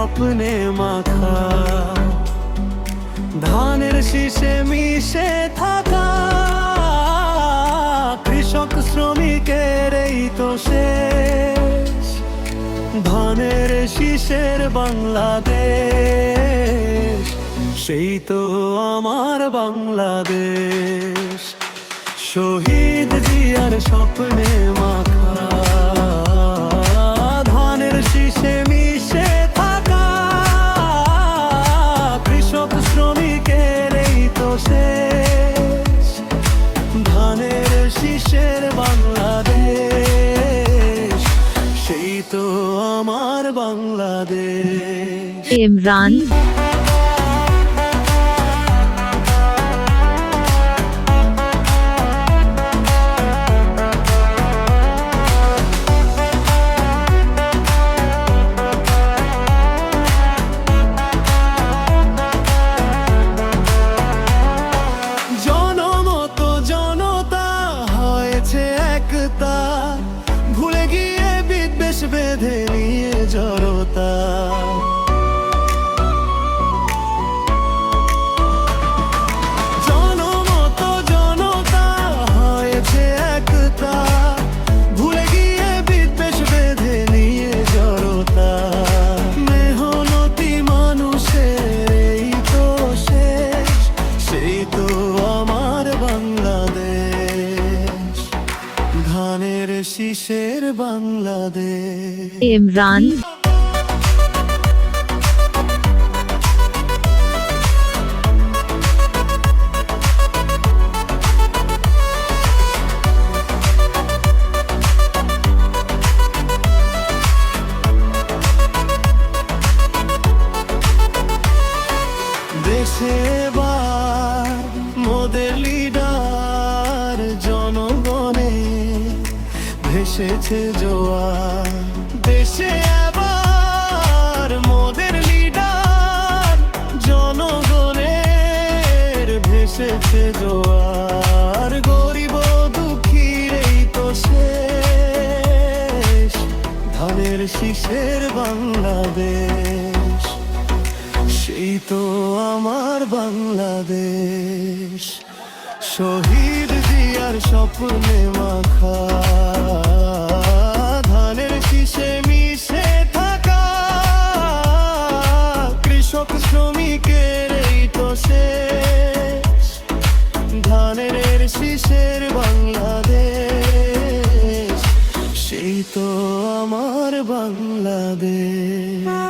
স্বপ্নে মাখা, ধানের শীষে মিশে থাকা কৃষক শ্রমিকের এই তো শেষ। ধানের শীষের বাংলাদেশ, সেই তো আমার বাংলাদেশ। শহীদ জিয়ার স্বপ্নে মাখা, ধানের শীষে মিশে থাকা কৃষক শ্রমিকের এই তো শেষ। ধানের শীষের বাংলাদেশ, সেই তো আমার বাংলাদেশ। ইমরান ভুলে গিয়ে বিদ্বেষ বেঁধে নিয়ে জড়তা, জনমত জনতা হয়েছে একতা, ভুলে গিয়ে বিদ্বেষ বেঁধে নিয়ে জড়তা। মেহনতি মানুষের এই তো শেষ, সেই তো আমার বাংলাদেশ। ধানের শীষের বাংলাদেশ। ইমরান দেশে এবার মোদের লিডার, জনগণে ভেসেছে জোয়ার। দেশে এবার মোদের লিডার, জনগণের ভেসেছে জোয়ার। গরিব দুঃখীর এই তো শেষ, ধানের শীষের বাংলাদেশ, সেই তো আমার বাংলাদেশ। শহীদ জিয়ার স্বপ্নে মাখা, ধানের শীষে মিশে থাকা কৃষক শ্রমিকের এই তো শেষ। ধানের শীষের বাংলাদেশ, সেই তো আমার বাংলাদেশ।